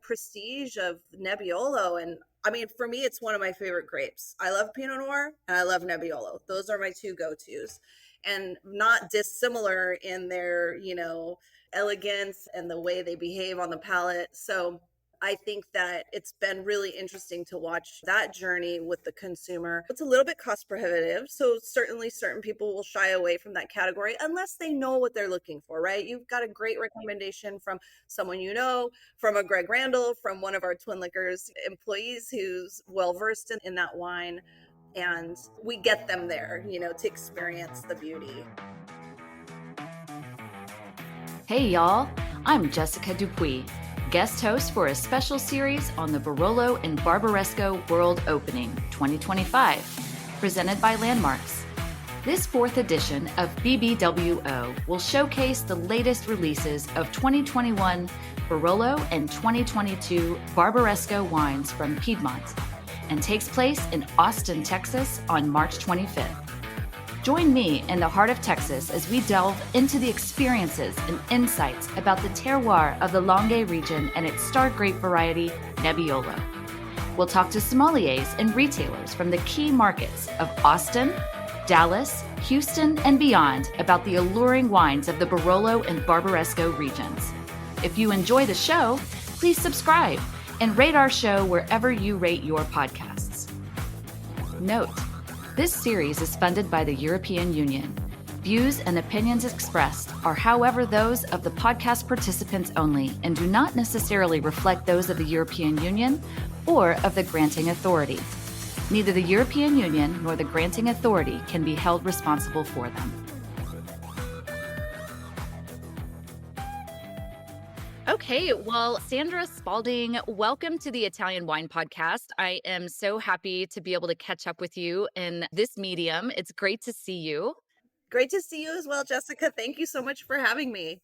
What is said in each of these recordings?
prestige of Nebbiolo. And I mean, for me, it's one of my favorite grapes. I love Pinot Noir and I love Nebbiolo. Those are my two go-tos, and not dissimilar in their, elegance and the way they behave on the palate. So I think that it's been really interesting to watch that journey with the consumer. It's a little bit cost prohibitive, so certainly certain people will shy away from that category unless they know what they're looking for, right? You've got a great recommendation from someone from a Greg Randall, from one of our Twin Liquors employees who's well versed in that wine, and we get them there, to experience the beauty. Hey y'all, I'm Jessica Dupuy, guest host for a special series on the Barolo and Barbaresco World Opening 2025, presented by Landmarks. This fourth edition of BBWO will showcase the latest releases of 2021 Barolo and 2022 Barbaresco wines from Piedmont and takes place in Austin, Texas on March 25th. Join me in the heart of Texas as we delve into the experiences and insights about the terroir of the Longue region and its star grape variety, Nebbiolo. We'll talk to sommeliers and retailers from the key markets of Austin, Dallas, Houston, and beyond about the alluring wines of the Barolo and Barbaresco regions. If you enjoy the show, please subscribe and rate our show wherever you rate your podcasts. Note: this series is funded by the European Union. Views and opinions expressed are, however, those of the podcast participants only and do not necessarily reflect those of the European Union or of the granting authority. Neither the European Union nor the granting authority can be held responsible for them. Okay, well, Sandra Spalding, welcome to the Italian Wine Podcast. I am so happy to be able to catch up with you in this medium. It's great to see you. Great to see you as well, Jessica. Thank you so much for having me.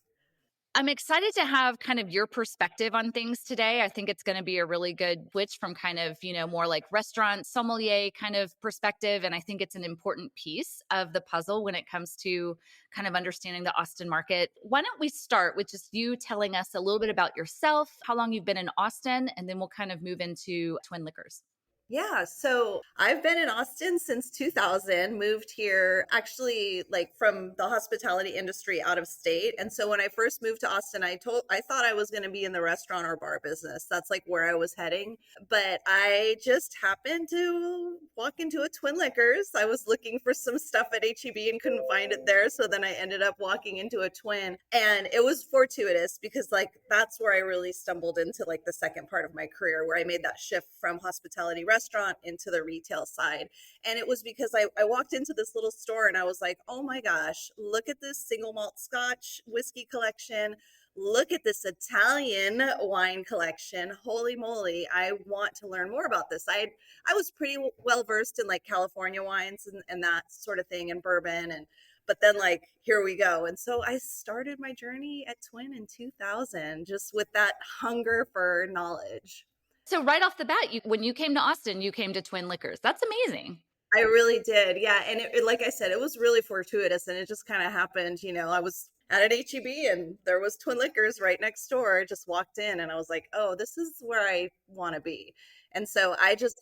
I'm excited to have kind of your perspective on things today. I think it's going to be a really good switch from kind of, more like restaurant sommelier kind of perspective. And I think it's an important piece of the puzzle when it comes to kind of understanding the Austin market. Why don't we start with just you telling us a little bit about yourself, how long you've been in Austin, and then we'll kind of move into Twin Liquors. Yeah, so I've been in Austin since 2000, moved here actually like from the hospitality industry out of state. And so when I first moved to Austin, I thought I was going to be in the restaurant or bar business. That's like where I was heading. But I just happened to walk into a Twin Liquors. I was looking for some stuff at HEB and couldn't find it there. So then I ended up walking into a Twin, and it was fortuitous because like that's where I really stumbled into like the second part of my career, where I made that shift from hospitality restaurant into the retail side. And it was because I walked into this little store and I was like, oh my gosh, look at this single malt Scotch whiskey collection. Look at this Italian wine collection. Holy moly, I want to learn more about this. I was pretty well versed in like California wines and that sort of thing, and bourbon, but then like here we go. And so I started my journey at Twin in 2000, just with that hunger for knowledge. So right off the bat, when you came to Austin, you came to Twin Liquors. That's amazing. I really did. Yeah. And like I said, it was really fortuitous, and it just kind of happened. I was at an HEB and there was Twin Liquors right next door. I just walked in and I was like, oh, this is where I want to be. And so I just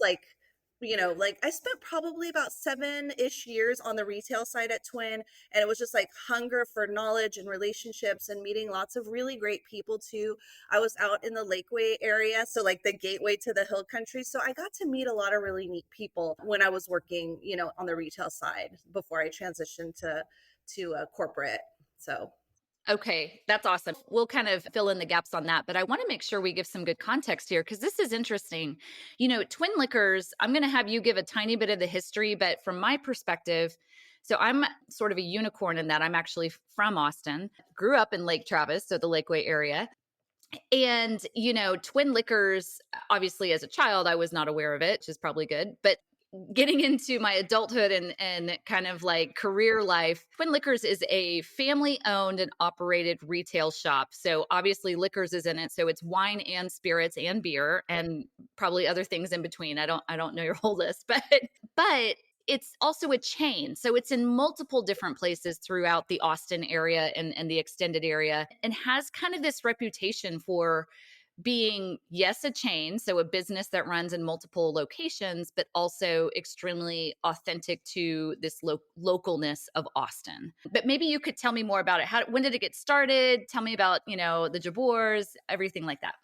I spent probably about 7-ish years on the retail side at Twin, and it was just like hunger for knowledge and relationships and meeting lots of really great people too. I was out in the Lakeway area, so like the gateway to the hill country. So I got to meet a lot of really neat people when I was working, on the retail side before I transitioned to a corporate. So okay, that's awesome. We'll kind of fill in the gaps on that, but I want to make sure we give some good context here because this is interesting. Twin Liquors, I'm going to have you give a tiny bit of the history, but from my perspective, so I'm sort of a unicorn in that I'm actually from Austin, grew up in Lake Travis, so the Lakeway area. And, Twin Liquors, obviously as a child, I was not aware of it, which is probably good, but getting into my adulthood and kind of like career life, Twin Liquors is a family owned and operated retail shop. So obviously liquors is in it. So it's wine and spirits and beer and probably other things in between. I don't know your whole list, but it's also a chain. So it's in multiple different places throughout the Austin area and the extended area, and has kind of this reputation for being, yes, a chain, so a business that runs in multiple locations, but also extremely authentic to this localness of Austin. But maybe you could tell me more about it. When did it get started? Tell me about, the Jabors, everything like that.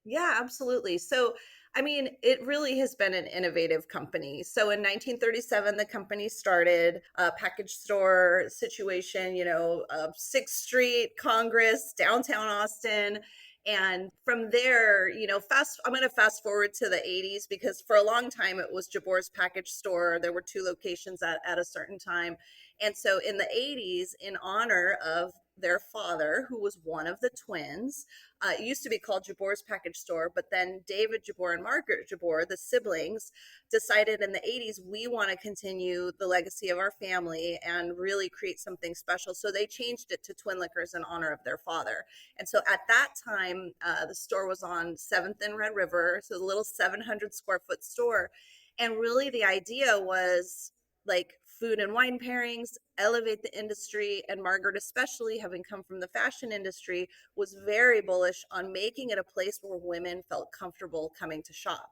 Yeah, absolutely. So, I mean, it really has been an innovative company. So, in 1937, the company started a package store situation, 6th Street, Congress, downtown Austin. And from there, I'm going to fast forward to the 80s because for a long time it was Jabor's package store. There were two locations at a certain time. And so in the 80s, in honor of their father, who was one of the twins, it used to be called Jabor's Package Store, but then David Jabor and Margaret Jabor, the siblings, decided in the 80s, we want to continue the legacy of our family and really create something special. So they changed it to Twin Liquors in honor of their father. And so at that time, the store was on 7th and Red River, so a little 700 square foot store. And really the idea was like food and wine pairings, elevate the industry. And Margaret, especially having come from the fashion industry, was very bullish on making it a place where women felt comfortable coming to shop,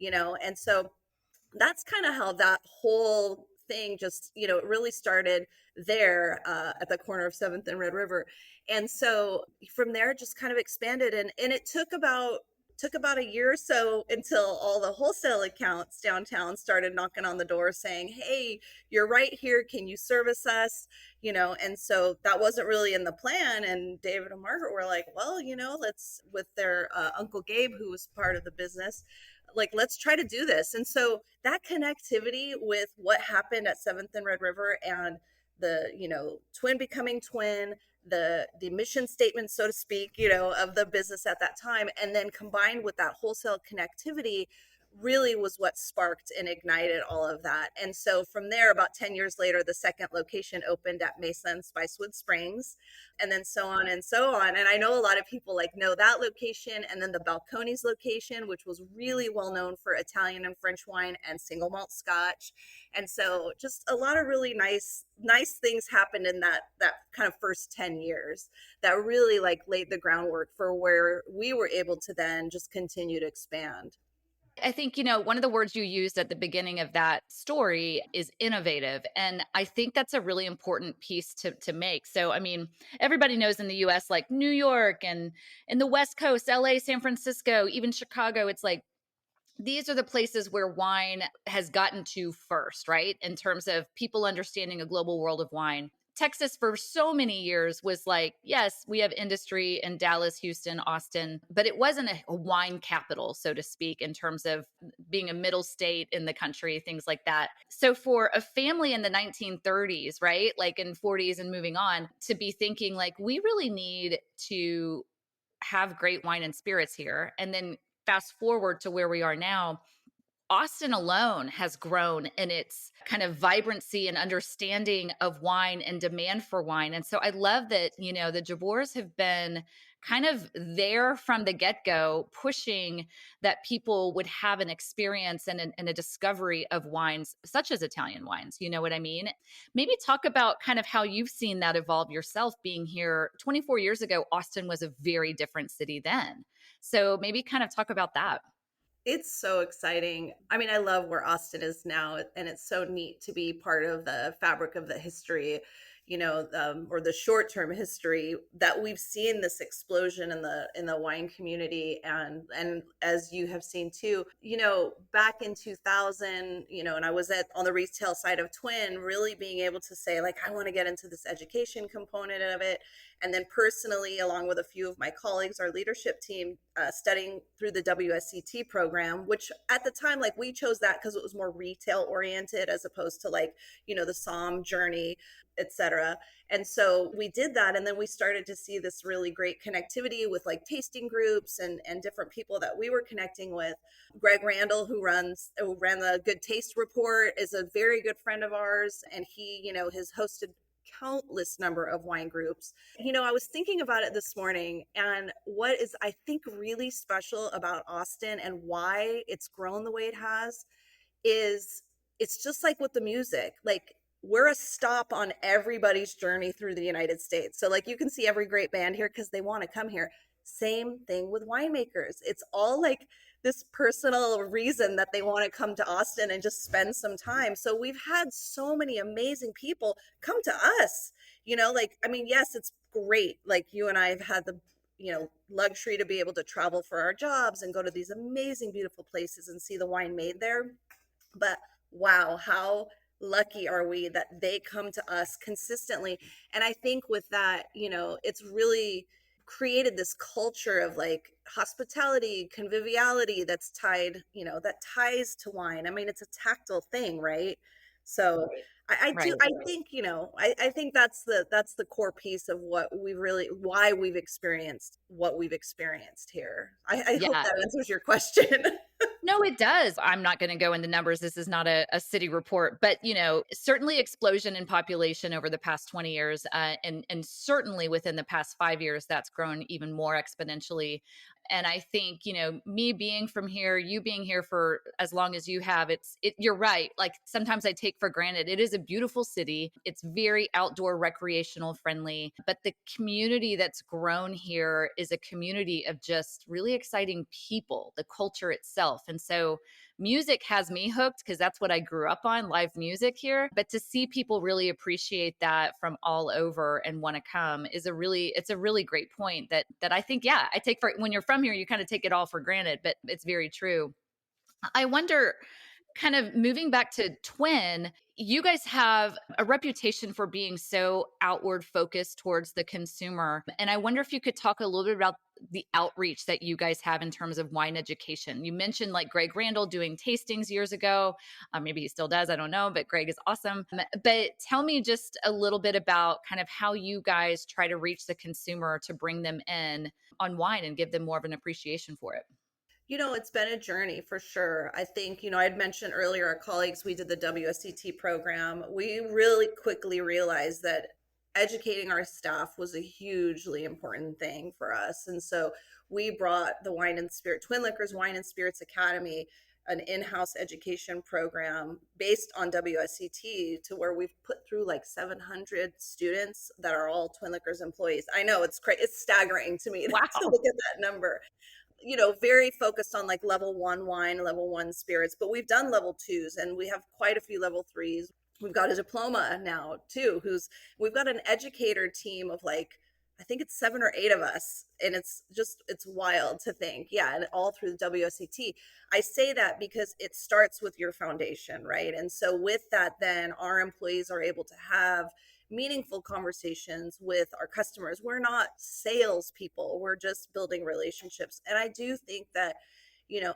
and so that's kind of how that whole thing just, it really started there at the corner of 7th and Red River. And so from there it just kind of expanded, and it took about a year or so until all the wholesale accounts downtown started knocking on the door saying, hey, you're right here, can you service us? And so that wasn't really in the plan, and David and Margaret were like, well, let's, with their Uncle Gabe, who was part of the business, like, let's try to do this. And so that connectivity with what happened at 7th and Red River, and the twin becoming twin, the mission statement, so to speak, of the business at that time, and then combined with that wholesale connectivity, really was what sparked and ignited all of that. And so from there, about 10 years later, the second location opened at Mesa and Spicewood Springs, and then so on and so on. And I know a lot of people like know that location, and then the Balcones location, which was really well known for Italian and French wine and single malt Scotch. And so just a lot of really nice things happened in that kind of first 10 years that really like laid the groundwork for where we were able to then just continue to expand. I think, one of the words you used at the beginning of that story is innovative. And I think that's a really important piece to make. So, I mean, everybody knows in the US, like New York and in the West Coast, LA, San Francisco, even Chicago, it's like these are the places where wine has gotten to first, right? In terms of people understanding a global world of wine. Texas for so many years was like, yes, we have industry in Dallas, Houston, Austin, but it wasn't a wine capital, so to speak, in terms of being a middle state in the country, things like that. So for a family in the 1930s, right, like in 40s and moving on, to be thinking like, we really need to have great wine and spirits here. And then fast forward to where we are now, Austin alone has grown in its kind of vibrancy and understanding of wine and demand for wine. And so I love that, the Jabors have been kind of there from the get go, pushing that people would have an experience and a discovery of wines, such as Italian wines. You know what I mean? Maybe talk about kind of how you've seen that evolve yourself being here 24 years ago. Austin was a very different city then. So maybe kind of talk about that. It's so exciting. I mean, I love where Austin is now, and it's so neat to be part of the fabric of the history, or the short-term history that we've seen this explosion in the wine community, and as you have seen too, back in 2000, and I was on the retail side of Twin, really being able to say like, I want to get into this education component of it. And then personally, along with a few of my colleagues, our leadership team, studying through the WSET program, which at the time, like, we chose that because it was more retail oriented as opposed to like, the SOM journey, etc. And so we did that. And then we started to see this really great connectivity with like tasting groups and different people that we were connecting with. Greg Randall, who ran the Good Taste Report, is a very good friend of ours. And he, has hosted countless number of wine groups. I was thinking about it this morning, and what is, I think, really special about Austin and why it's grown the way it has is it's just like with the music. Like, we're a stop on everybody's journey through the United States. So like, you can see every great band here because they want to come here. Same thing with winemakers. It's all like this personal reason that they want to come to Austin and just spend some time. So we've had so many amazing people come to us, like, I mean, yes, it's great. Like you and I have had the, luxury to be able to travel for our jobs and go to these amazing, beautiful places and see the wine made there. But wow, how lucky are we that they come to us consistently. And I think with that, it's really created this culture of like hospitality, conviviality that's tied, that ties to wine. I mean, it's a tactile thing, right? So Right. I think, I think that's the core piece of what we really, why we've experienced what we've experienced here. I hope Yeah. that answers your question. No, it does. I'm not going to go into numbers. This is not a city report, but certainly explosion in population over the past 20 years, and certainly within the past 5 years, that's grown even more exponentially. And I think me being from here, you being here for as long as you have, you're right. Like sometimes I take for granted. It is a beautiful city. It's very outdoor, recreational friendly, but the community that's grown here is a community of just really exciting people, the culture itself. And so music has me hooked because that's what I grew up on, live music here. But to see people really appreciate that from all over and want to come is it's a really great point that I think, yeah, I take for when you're from here, you kind of take it all for granted, but it's very true. I wonder, kind of moving back to Twin, you guys have a reputation for being so outward focused towards the consumer. And I wonder if you could talk a little bit about the outreach that you guys have in terms of wine education. You mentioned like Greg Randall doing tastings years ago. Maybe he still does, I don't know, but Greg is awesome. But tell me just a little bit about kind of how you guys try to reach the consumer to bring them in on wine and give them more of an appreciation for it. It's been a journey for sure. I think, I'd mentioned earlier, our colleagues, we did the WSET program. We really quickly realized that educating our staff was a hugely important thing for us. And so we brought the Wine and Spirit, Twin Liquors Wine and Spirits Academy, an in-house education program based on WSET, to where we've put through like 700 students that are all Twin Liquors employees. I know it's crazy. It's staggering to me to Wow. look at that number. Very focused on like level one wine, level one spirits, but we've done level twos and we have quite a few level threes. We've got a diploma now too, we've got an educator team of like, I think it's 7 or 8 of us. And it's wild to think. Yeah. And all through the WSET. I say that because it starts with your foundation, right? And so with that, then our employees are able to have meaningful conversations with our customers. We're not salespeople, we're just building relationships. And I do think that,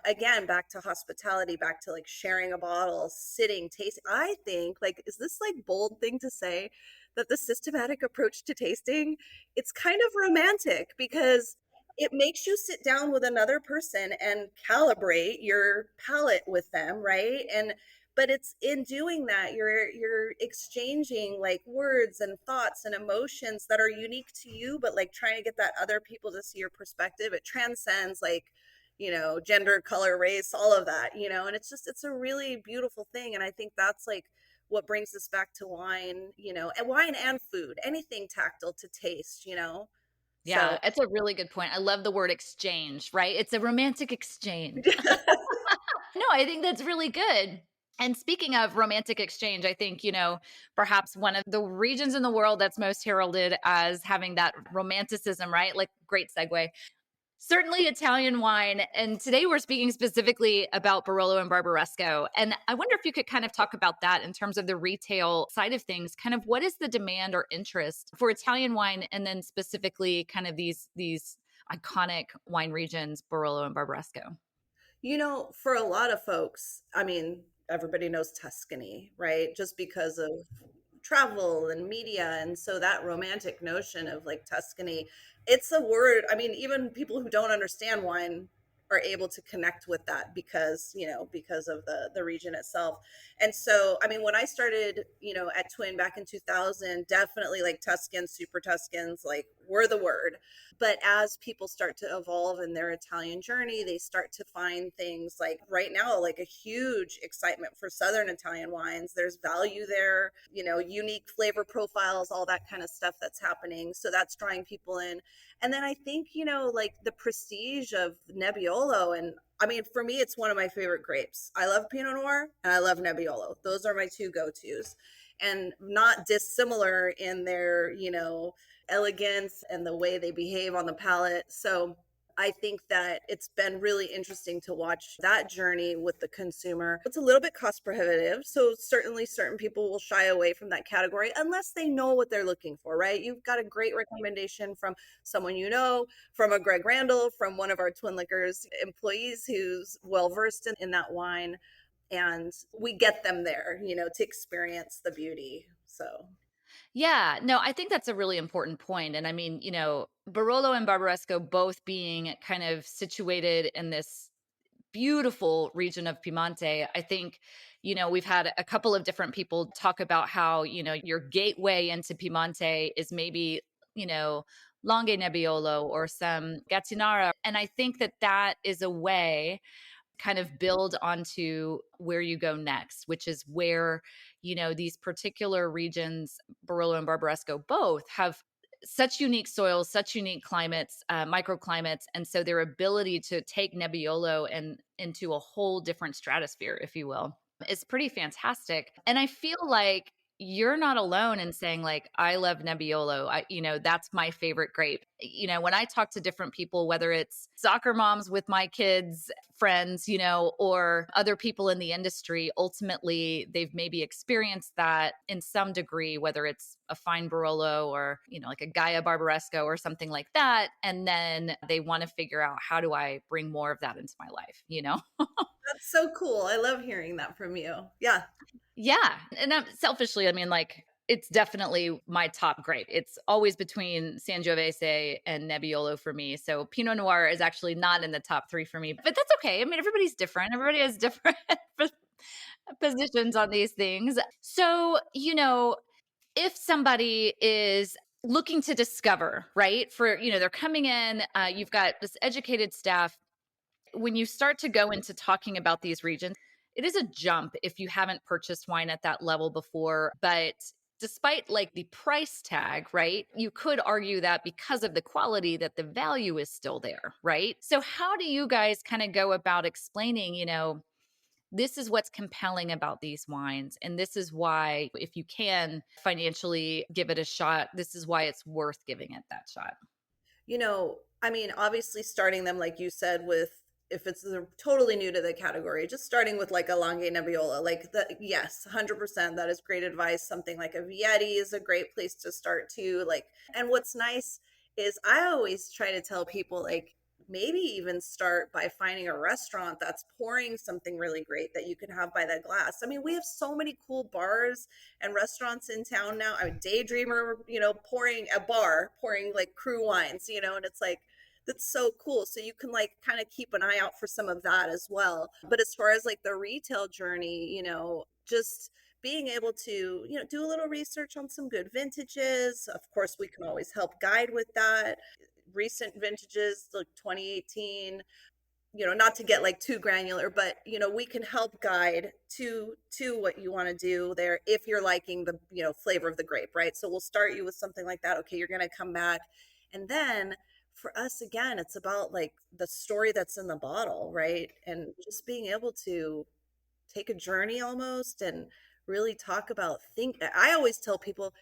again, back to hospitality, back to like sharing a bottle, sitting, tasting. I think, like, is this like bold thing to say that the systematic approach to tasting, it's kind of romantic because it makes you sit down with another person and calibrate your palate with them, right? And but it's in doing that you're exchanging like words and thoughts and emotions that are unique to you, but like trying to get that other people to see your perspective. It transcends like, gender, color, race, all of that, and it's a really beautiful thing. And I think that's like what brings us back to wine, and wine and food, anything tactile to taste, Yeah, so it's a really good point. I love the word exchange, right? It's a romantic exchange. No, I think that's really good. And speaking of romantic exchange, I think, perhaps one of the regions in the world that's most heralded as having that romanticism, right? Like, great segue. Certainly Italian wine. And today we're speaking specifically about Barolo and Barbaresco. And I wonder if you could kind of talk about that in terms of the retail side of things. Kind of what is the demand or interest for Italian wine, and then specifically kind of these iconic wine regions, Barolo and Barbaresco? For a lot of folks, I mean, everybody knows Tuscany, right? Just because of travel and media. And so that romantic notion of like Tuscany, it's a word. I mean, even people who don't understand wine are able to connect with that because of the region itself. And so, I mean, when I started, at Twin back in 2000, definitely like Tuscans, super Tuscans, like were the word. But as people start to evolve in their Italian journey, they start to find things like right now, like a huge excitement for Southern Italian wines. There's value there, unique flavor profiles, all that kind of stuff that's happening. So that's drawing people in. And then I think, like the prestige of Nebbiolo, and I mean, for me, it's one of my favorite grapes. I love Pinot Noir and I love Nebbiolo. Those are my two go-tos, and not dissimilar in their, elegance and the way they behave on the palate. So I think that it's been really interesting to watch that journey with the consumer. It's a little bit cost prohibitive, so certainly certain people will shy away from that category unless they know what they're looking for, right? You've got a great recommendation from someone from a Greg Randall, from one of our Twin Liquors employees who's well versed in that wine. And we get them there, to experience the beauty. So Yeah, no, I think that's a really important point. And I mean, Barolo and Barbaresco both being kind of situated in this beautiful region of Piemonte. I think, we've had a couple of different people talk about how, your gateway into Piemonte is maybe, Langhe Nebbiolo or some Gattinara. And I think that that is a way kind of build onto where you go next, which is where, these particular regions, Barolo and Barbaresco, both have such unique soils, such unique climates, microclimates. And so their ability to take Nebbiolo and into a whole different stratosphere, if you will, is pretty fantastic. And I feel like you're not alone in saying like, I love Nebbiolo. That's my favorite grape. When I talk to different people, whether it's soccer moms with my kids, friends, or other people in the industry, ultimately they've maybe experienced that in some degree, whether it's a fine Barolo or, like a Gaia Barbaresco or something like that. And then they want to figure out, how do I bring more of that into my life? that's so cool. I love hearing that from you. Yeah. Yeah. And selfishly, I mean, like, it's definitely my top grape. It's always between Sangiovese and Nebbiolo for me. So Pinot Noir is actually not in the top three for me, but that's okay. I mean, everybody's different. Everybody has different positions on these things. So, if somebody is looking to discover, right, for, they're coming in, you've got this educated staff. When you start to go into talking about these regions, it is a jump if you haven't purchased wine at that level before. But despite like the price tag, right, you could argue that because of the quality that the value is still there, right? So how do you guys kind of go about explaining, this is what's compelling about these wines, and this is why, if you can financially give it a shot, this is why it's worth giving it that shot? I mean, obviously starting them, like you said, with if it's they're totally new to the category, just starting with like a Langhe Nebbiolo, like yes, 100%, that is great advice. Something like a Vietti is a great place to start too. Like, and what's nice is I always try to tell people, like, maybe even start by finding a restaurant that's pouring something really great that you can have by the glass. I mean, we have so many cool bars and restaurants in town now. I mean, Daydreamer, pouring a bar, pouring like cru wines, and it's like, that's so cool. So you can like kind of keep an eye out for some of that as well. But as far as like the retail journey, just being able to, do a little research on some good vintages. Of course, we can always help guide with that. Recent vintages, like 2018, not to get like too granular, but we can help guide to what you want to do there if you're liking the flavor of the grape, right? So we'll start you with something like that. Okay, you're going to come back, and then for us again, it's about like the story that's in the bottle, right? And just being able to take a journey almost and really talk about think I always tell people,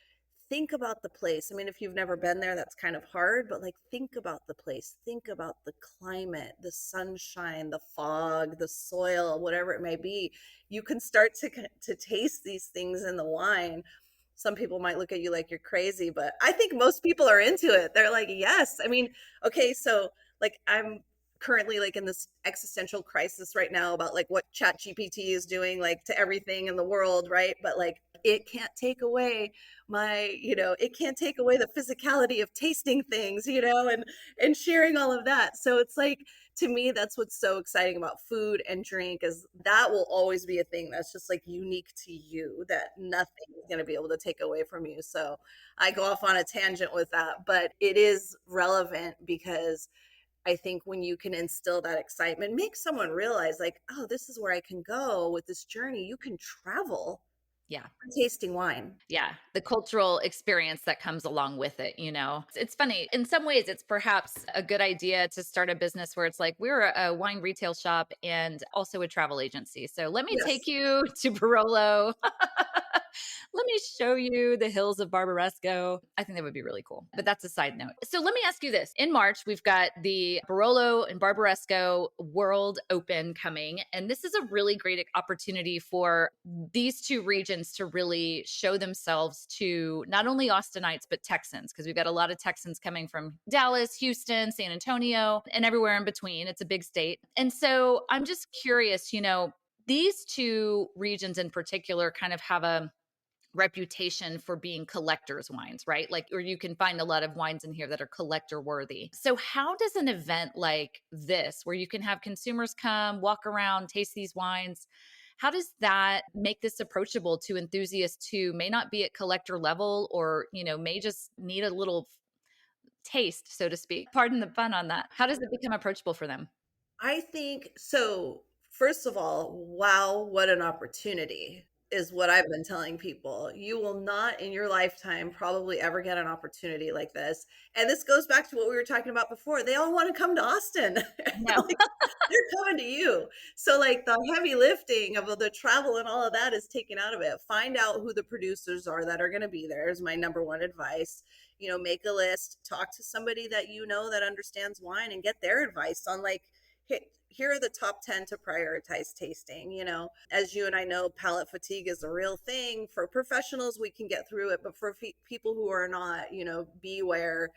think about the place. I mean, if you've never been there, that's kind of hard, but like think about the place, think about the climate, the sunshine, the fog, the soil, whatever it may be. You can start to taste these things in the wine. Some people might look at you like you're crazy, but I think most people are into it. They're like, yes. I mean, okay, so like I'm currently like in this existential crisis right now about like what chat gpt is doing like to everything in the world, right? But like it can't take away it can't take away the physicality of tasting things, and sharing all of that. So it's like, to me, that's what's so exciting about food and drink, is that will always be a thing that's just like unique to you, that nothing is going to be able to take away from you. So I go off on a tangent with that, but it is relevant because I think when you can instill that excitement, make someone realize like, oh, this is where I can go with this journey. You can travel Yeah. tasting wine. Yeah, the cultural experience that comes along with it, you know? It's funny. In some ways, it's perhaps a good idea to start a business where it's like, we're a wine retail shop and also a travel agency. So let me take Yes. you to Barolo. Let me show you the hills of Barbaresco. I think that would be really cool. But that's a side note. So let me ask you this. In March, we've got the Barolo and Barbaresco World Open coming. And this is a really great opportunity for these two regions to really show themselves to not only Austinites, but Texans, because we've got a lot of Texans coming from Dallas, Houston, San Antonio, and everywhere in between. It's a big state. And so I'm just curious, these two regions in particular kind of have a reputation for being collectors wines, right? Like, or you can find a lot of wines in here that are collector worthy. So how does an event like this, where you can have consumers come, walk around, taste these wines, how does that make this approachable to enthusiasts who may not be at collector level, or, may just need a little taste, so to speak? Pardon the pun on that. How does it become approachable for them? I think so. First of all, wow, what an opportunity is what I've been telling people. You will not in your lifetime probably ever get an opportunity like this. And this goes back to what we were talking about before. They all want to come to Austin. No. Like, they're coming to you. So, like, the heavy lifting of the travel and all of that is taken out of it. Find out who the producers are that are going to be there, is my number one advice. Make a list, talk to somebody that you know that understands wine and get their advice on, like, here are the top 10 to prioritize tasting. As you and I know, palate fatigue is a real thing. For professionals, we can get through it, but for people who are not, beware.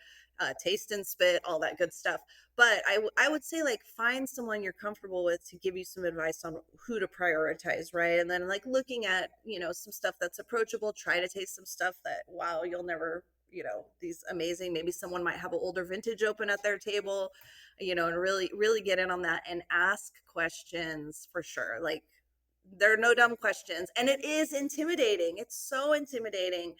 Taste and spit, all that good stuff. But I would say, like, find someone you're comfortable with to give you some advice on who to prioritize, right? And then, like, looking at, some stuff that's approachable, try to taste some stuff that, wow, you'll never, these amazing, maybe someone might have an older vintage open at their table, and really, really get in on that and ask questions for sure. Like, there are no dumb questions. And it is intimidating. It's so intimidating,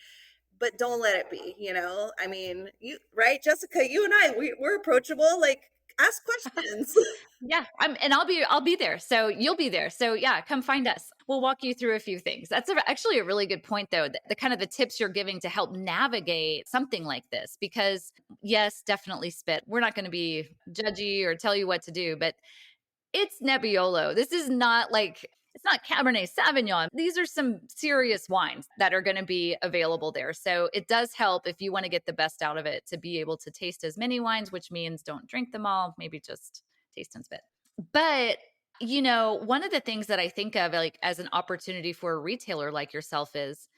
but don't let it be. I mean, right, Jessica, you and we're approachable. Like, ask questions. Yeah, and I'll be there. So you'll be there. So yeah, come find us. We'll walk you through a few things. That's actually a really good point, though. The kind of the tips you're giving to help navigate something like this, because yes, definitely spit. We're not going to be judgy or tell you what to do, but it's Nebbiolo. This is not like, it's not Cabernet Sauvignon. These are some serious wines that are going to be available there. So it does help, if you want to get the best out of it, to be able to taste as many wines, which means don't drink them all, maybe just taste and spit. But one of the things that I think of, like, as an opportunity for a retailer like yourself is,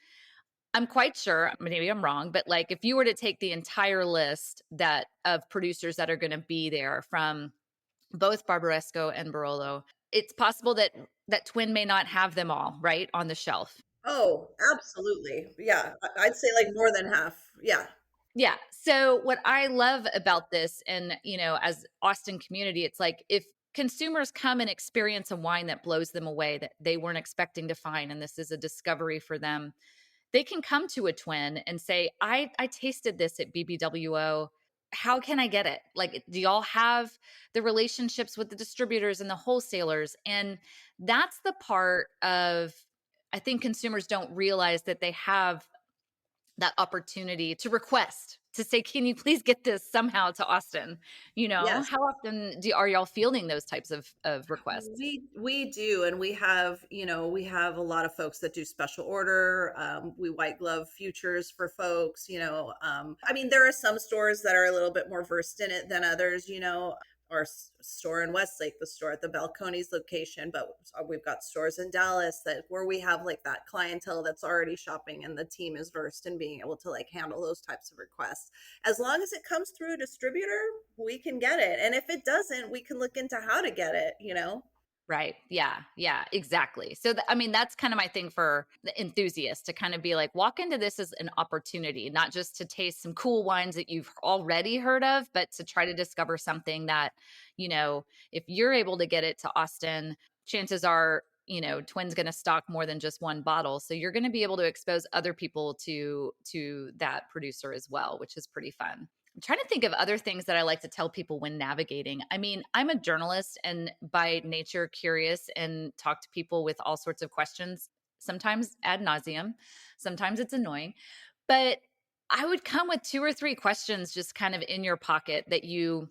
I'm quite sure, maybe I'm wrong, but like, if you were to take the entire list that of producers that are going to be there from both Barbaresco and Barolo, it's possible that Twin may not have them all right on the shelf. Oh, absolutely. Yeah, I'd say like more than half. Yeah. Yeah. So what I love about this, and as Austin community, it's like, if consumers come and experience a wine that blows them away, that they weren't expecting to find, and this is a discovery for them, they can come to a Twin and say, I tasted this at BBWO. How can I get it? Like, do y'all have the relationships with the distributors and the wholesalers? And that's the part of, I think consumers don't realize, that they have that opportunity to request, to say, can you please get this somehow to Austin? Yes. How often are y'all fielding those types of requests? We do, and we have a lot of folks that do special order. We white glove futures for folks. I mean, there are some stores that are a little bit more versed in it than others. Our store in Westlake, the store at the Balcones location, but we've got stores in Dallas where we have, like, that clientele that's already shopping, and the team is versed in being able to, like, handle those types of requests. As long as it comes through a distributor, we can get it. And if it doesn't, we can look into how to get it. Right. Yeah. Yeah, exactly. So, I mean, that's kind of my thing for the enthusiast, to kind of be like, walk into this as an opportunity, not just to taste some cool wines that you've already heard of, but to try to discover something that, if you're able to get it to Austin, chances are, Twin's going to stock more than just one bottle. So you're going to be able to expose other people to that producer as well, which is pretty fun. I'm trying to think of other things that I like to tell people when navigating. I mean, I'm a journalist and by nature curious, and talk to people with all sorts of questions. sometimes ad nauseum, sometimes it's annoying, but I would come with 2 or 3 questions just kind of in your pocket that you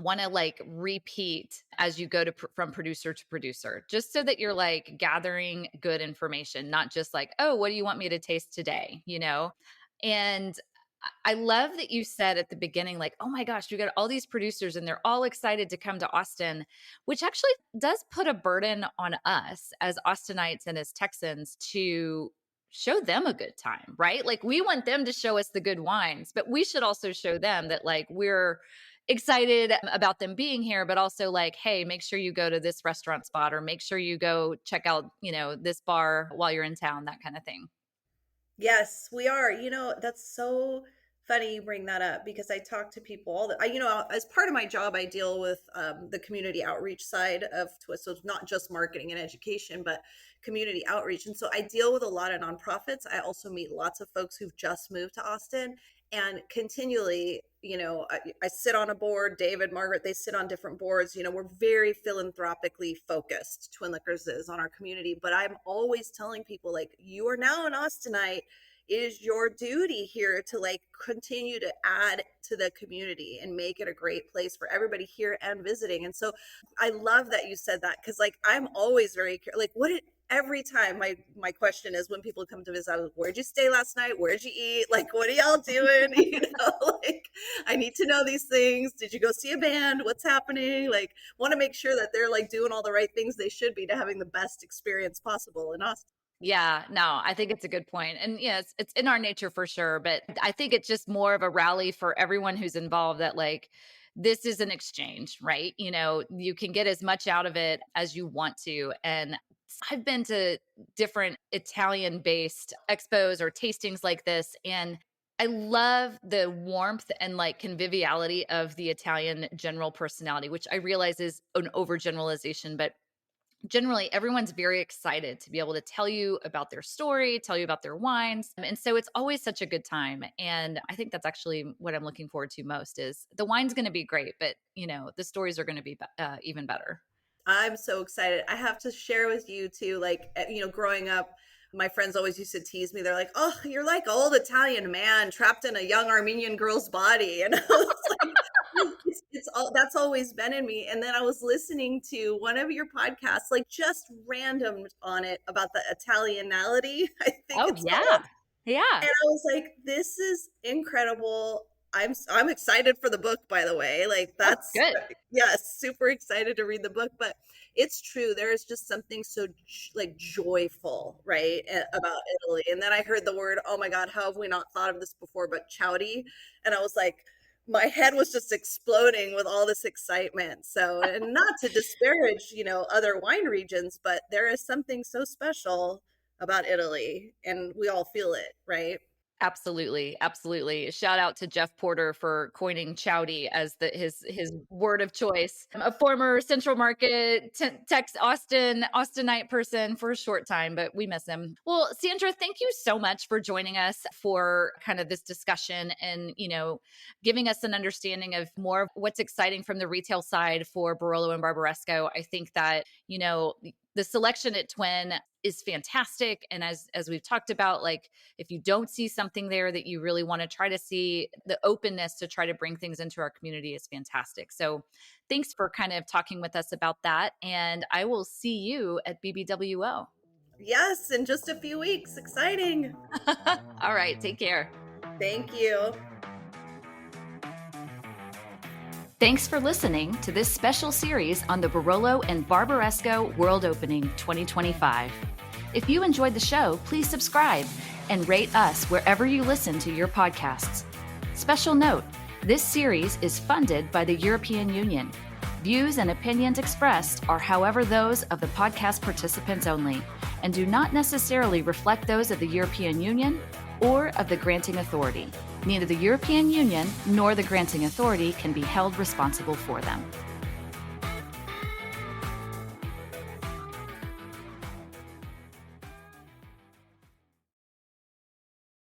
want to like repeat as you go to from producer to producer, just so that you're like gathering good information, not just like, oh, what do you want me to taste today, And I love that you said at the beginning, like, oh my gosh, you got all these producers and they're all excited to come to Austin, which actually does put a burden on us as Austinites and as Texans to show them a good time, right? Like, we want them to show us the good wines, but we should also show them that, like, we're excited about them being here, but also like, hey, make sure you go to this restaurant spot, or make sure you go check out, this bar while you're in town, that kind of thing. Yes, we are. That's so funny you bring that up because I talk to people all as part of my job, I deal with the community outreach side of Twist. So it's not just marketing and education, but community outreach. And so I deal with a lot of nonprofits. I also meet lots of folks who've just moved to Austin, and continually, I sit on a board. David, Margaret, they sit on different boards. We're very philanthropically focused. Twin Liquors is on our community, but I'm always telling people, like, you are now an Austinite. It is your duty here to like continue to add to the community and make it a great place for everybody here and visiting. And so I love that you said that, because like I'm always very like, every time my question is when people come to visit, where'd you stay last night? Where'd you eat? Like, what are y'all doing? Like, I need to know these things. Did you go see a band? What's happening? Like, want to make sure that they're like doing all the right things they should be to having the best experience possible in Austin. Yeah, no, I think it's a good point. And yes, it's in our nature for sure. But I think it's just more of a rally for everyone who's involved, that like, this is an exchange, right? You can get as much out of it as you want to. And I've been to different Italian based expos or tastings like this. And I love the warmth and like conviviality of the Italian general personality, which I realize is an overgeneralization, but generally everyone's very excited to be able to tell you about their story, tell you about their wines. And so it's always such a good time. And I think that's actually what I'm looking forward to most. Is the wine's going to be great, but the stories are going to be even better. I'm so excited. I have to share with you too, like, growing up, my friends always used to tease me. They're like, oh, you're like old Italian man trapped in a young Armenian girl's body. And I was like, it's all that's always been in me. And then I was listening to one of your podcasts, like just random on it, about the Italianality, I think Oh it's called. yeah. Yeah. And I was like, this is incredible. I'm excited for the book, by the way. Like, Oh, that's, good. yes, super excited to read the book. But it's true, there is just something so like joyful, right, about Italy. And then I heard the word, oh my God, how have we not thought of this before? But chowdy, and I was like, my head was just exploding with all this excitement. So, and not to disparage, other wine regions, but there is something so special about Italy, and we all feel it, right? Absolutely, absolutely. Shout out to Jeff Porter for coining chowdy as his word of choice. A former Central Market, Tex Austinite person for a short time, but we miss him. Well, Sandra, thank you so much for joining us for kind of this discussion, and giving us an understanding of more of what's exciting from the retail side for Barolo and Barbaresco. I think that the selection at Twin is fantastic. And as we've talked about, like, if you don't see something there that you really want to try to see, the openness to try to bring things into our community is fantastic. So thanks for kind of talking with us about that. And I will see you at BBWO. Yes, in just a few weeks. Exciting. All right. Take care. Thank you. Thanks for listening to this special series on the Barolo and Barbaresco World Opening 2025. If you enjoyed the show, please subscribe and rate us wherever you listen to your podcasts. Special note, this series is funded by the European Union. Views and opinions expressed are, however, those of the podcast participants only, and do not necessarily reflect those of the European Union or of the granting authority. Neither the European Union nor the granting authority can be held responsible for them.